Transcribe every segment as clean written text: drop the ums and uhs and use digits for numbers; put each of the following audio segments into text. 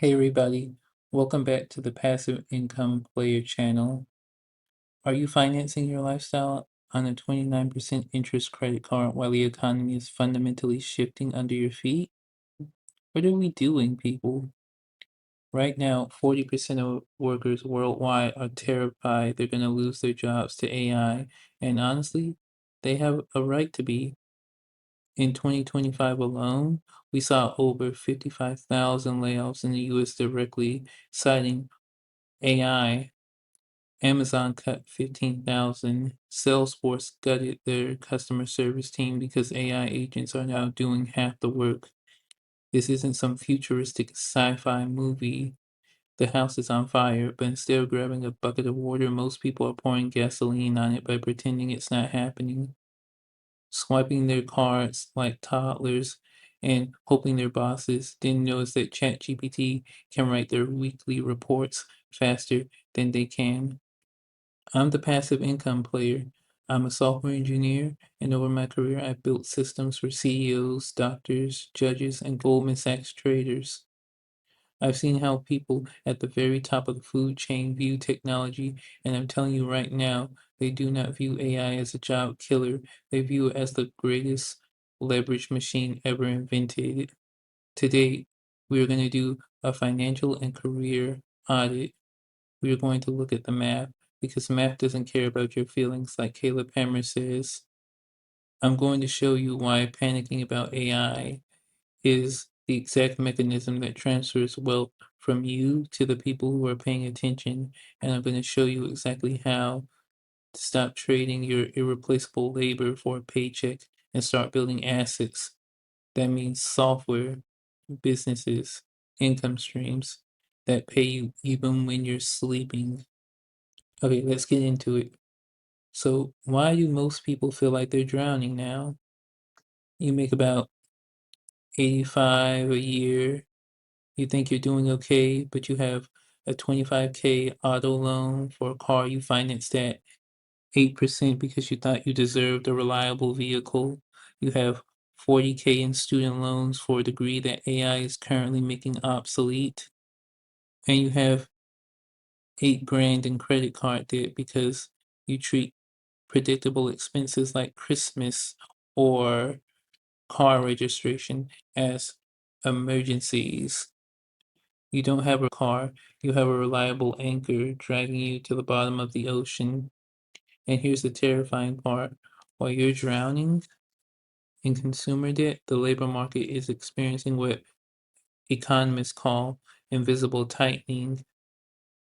Hey everybody, welcome back to the Passive Income Player channel. Are you financing your lifestyle on a 29% interest credit card while the economy is fundamentally shifting under your feet? What are we doing, people? Right now, 40% of workers worldwide are terrified they're going to lose their jobs to AI, and honestly, they have a right to be. In 2025 alone, we saw over 55,000 layoffs in the US directly, citing AI. Amazon cut 15,000. Salesforce gutted their customer service team because AI agents are now doing half the work. This isn't some futuristic sci fi movie. The house is on fire, but instead of grabbing a bucket of water, most people are pouring gasoline on it by pretending it's not happening, swiping their cards like toddlers, and hoping their bosses didn't notice that ChatGPT can write their weekly reports faster than they can. I'm the passive income player. I'm a software engineer, and over my career, I've built systems for CEOs, doctors, judges, and Goldman Sachs traders. I've seen how people at the very top of the food chain view technology, and I'm telling you right now, they do not view AI as a job killer. They view it as the greatest leverage machine ever invented. Today, we are going to do a financial and career audit. We are going to look at the math because math doesn't care about your feelings, like Caleb Hammer says. I'm going to show you why panicking about AI is the exact mechanism that transfers wealth from you to the people who are paying attention. And I'm going to show you exactly how to stop trading your irreplaceable labor for a paycheck and start building assets. That means software, businesses, income streams that pay you even when you're sleeping. Okay, let's get into it. So, why do most people feel like they're drowning now? You make about 85 a year. You think you're doing okay, but you have a 25K auto loan for a car you financed at 8% because you thought you deserved a reliable vehicle. You have 40K in student loans for a degree that AI is currently making obsolete. And you have 8 grand in credit card debt because you treat predictable expenses like Christmas or car registration as emergencies. You don't have a car, you have a reliable anchor dragging you to the bottom of the ocean. And here's the terrifying part: while you're drowning in consumer debt, the labor market is experiencing what economists call invisible tightening.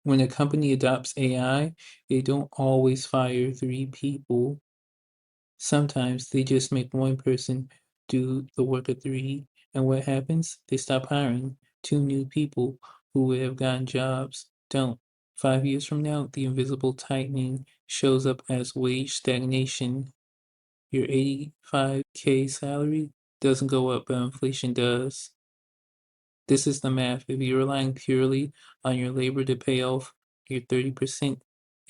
When a company adopts AI, they don't always fire 3 people. Sometimes they just make one person do the work of 3, and what happens? They stop hiring. 2 new people who would have gotten jobs don't. 5 years from now, the invisible tightening shows up as wage stagnation. Your 85K salary doesn't go up, but inflation does. This is the math. If you're relying purely on your labor to pay off your 30%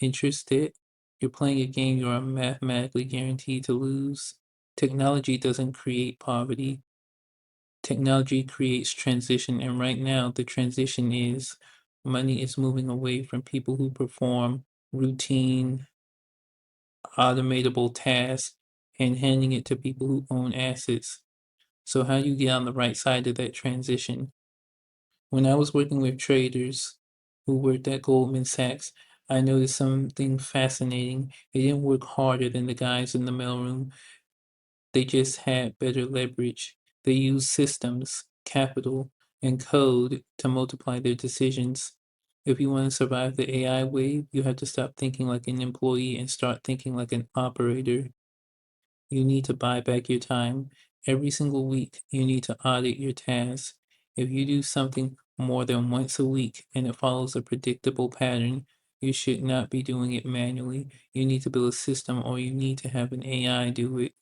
interest debt, you're playing a game you are mathematically guaranteed to lose. Technology doesn't create poverty. Technology creates transition, and right now, the transition is money is moving away from people who perform routine, automatable tasks and handing it to people who own assets. So, how do you get on the right side of that transition? When I was working with traders who worked at Goldman Sachs, I noticed something fascinating. They didn't work harder than the guys in the mailroom. They just had better leverage. They used systems, capital, and code to multiply their decisions. If you want to survive the AI wave, you have to stop thinking like an employee and start thinking like an operator. You need to buy back your time. Every single week, you need to audit your tasks. If you do something more than once a week and it follows a predictable pattern, you should not be doing it manually. You need to build a system or you need to have an AI do it.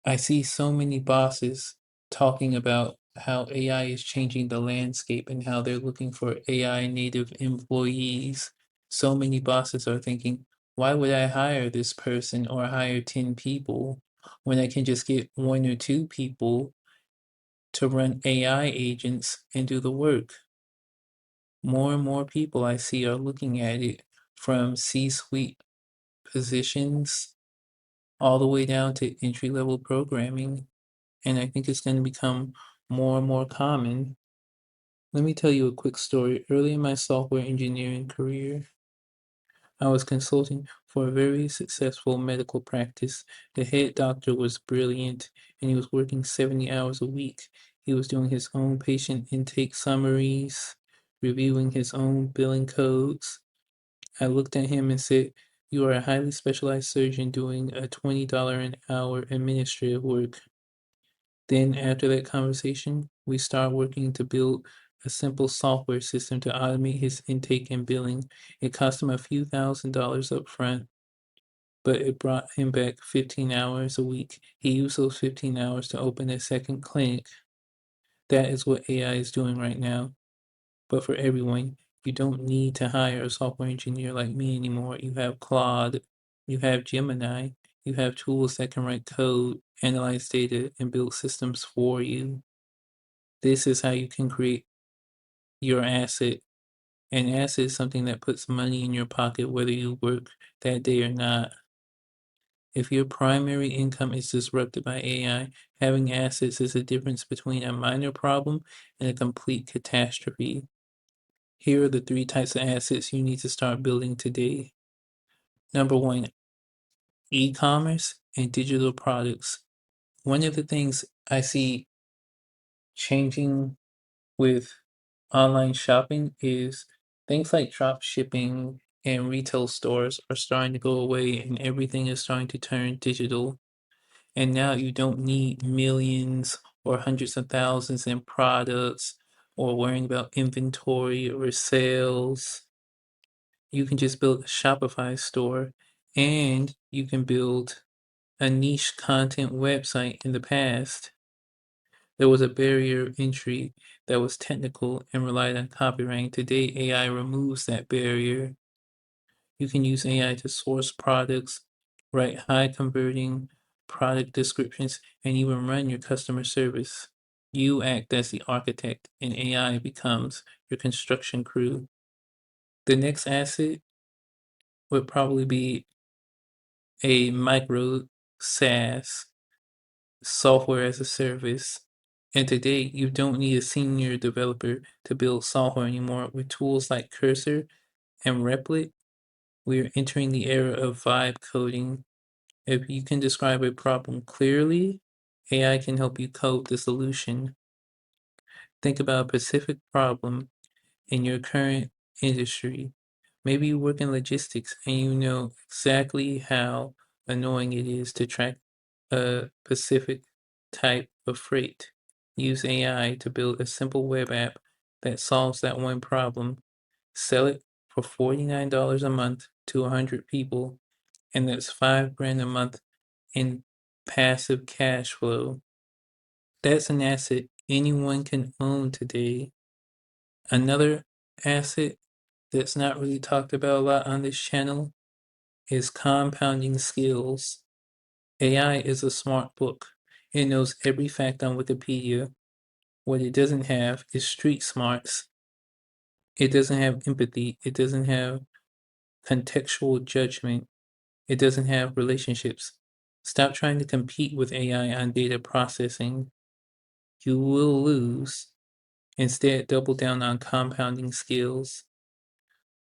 I see so many bosses talking about how AI is changing the landscape and how they're looking for AI native employees. So many bosses are thinking, why would I hire this person or hire 10 people when I can just get 1 or 2 people to run AI agents and do the work? More and more people I see are looking at it from C-suite positions all the way down to entry-level programming, and I think it's going to become more and more common. Let me tell you a quick story. Early in my software engineering career, I was consulting for a very successful medical practice. The head doctor was brilliant and he was working 70 hours a week. He was doing his own patient intake summaries, reviewing his own billing codes. I looked at him and said, "You are a highly specialized surgeon doing a $20 an hour administrative work." Then, after that conversation, we started working to build a simple software system to automate his intake and billing. It cost him a few $1,000s up front, but it brought him back 15 hours a week. He used those 15 hours to open a second clinic. That is what AI is doing right now. But for everyone, you don't need to hire a software engineer like me anymore. You have Claude, you have Gemini, you have tools that can write code, analyze data, and build systems for you. This is how you can create your asset. An asset is something that puts money in your pocket, whether you work that day or not. If your primary income is disrupted by AI, having assets is the difference between a minor problem and a complete catastrophe. Here are the three types of assets you need to start building today. Number one, e-commerce and digital products. One of the things I see changing with online shopping is things like drop shipping and retail stores are starting to go away and everything is starting to turn digital. And now you don't need millions or hundreds of thousands in products or worrying about inventory or sales. You can just build a Shopify store and you can build a niche content website. In the past, there was a barrier of entry that was technical and relied on copywriting. Today, AI removes that barrier. You can use AI to source products, write high converting product descriptions, and even run your customer service. You act as the architect, and AI becomes your construction crew. The next asset would probably be a micro SaaS, software as a service. And today, you don't need a senior developer to build software anymore. With tools like Cursor and Replit, we are entering the era of vibe coding. If you can describe a problem clearly, AI can help you code the solution. Think about a specific problem in your current industry. Maybe you work in logistics and you know exactly how annoying it is to track a specific type of freight. Use AI to build a simple web app that solves that one problem. Sell it for $49 a month to 100 people, and that's 5 grand a month in passive cash flow. That's an asset anyone can own today. Another asset that's not really talked about a lot on this channel is compounding skills. AI is a smart book. It knows every fact on Wikipedia. What it doesn't have is street smarts. It doesn't have empathy. It doesn't have contextual judgment. It doesn't have relationships. Stop trying to compete with AI on data processing. You will lose. Instead, double down on compounding skills,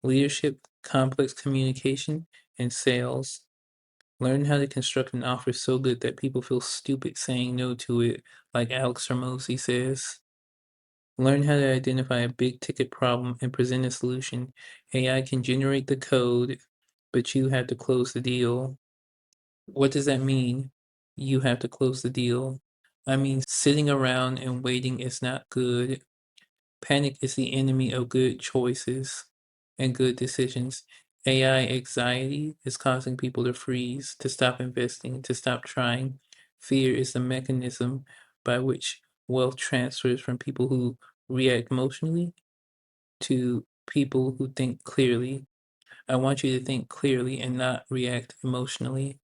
leadership, complex communication, and sales. Learn how to construct an offer so good that people feel stupid saying no to it, like Alex Ramosi says. Learn how to identify a big ticket problem and present a solution. AI can generate the code, but you have to close the deal. What does that mean? You have to close the deal. I mean, sitting around and waiting is not good. Panic is the enemy of good choices and good decisions. AI anxiety is causing people to freeze, to stop investing, to stop trying. Fear is the mechanism by which wealth transfers from people who react emotionally to people who think clearly. I want you to think clearly and not react emotionally.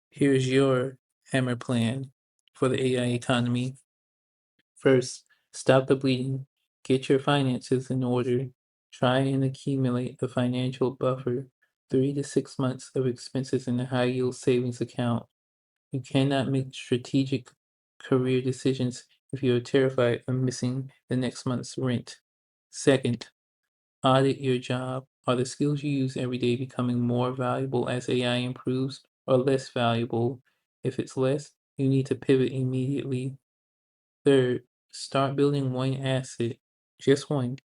Here's your hammer plan for the AI economy. First, stop the bleeding. Get your finances in order. Try and accumulate a financial buffer, 3 to 6 months of expenses in a high yield savings account. You cannot make strategic career decisions if you are terrified of missing the next month's rent. Second, audit your job. Are the skills you use every day becoming more valuable as AI improves or less valuable? If it's less, you need to pivot immediately. Third, start building one asset, just one.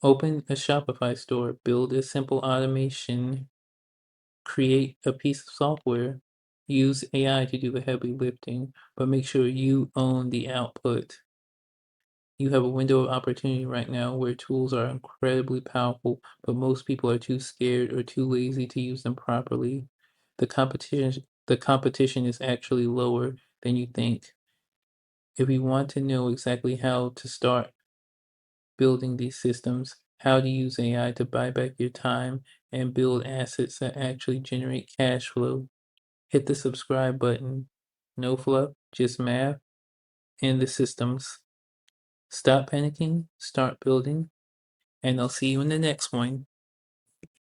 Open a Shopify store, build a simple automation, create a piece of software, use AI to do the heavy lifting, but make sure you own the output. You have a window of opportunity right now where tools are incredibly powerful, but most people are too scared or too lazy to use them properly. The competition is actually lower than you think. If you want to know exactly how to start building these systems, how to use AI to buy back your time and build assets that actually generate cash flow, hit the subscribe button. No fluff, just math and the systems. Stop panicking, start building, and I'll see you in the next one.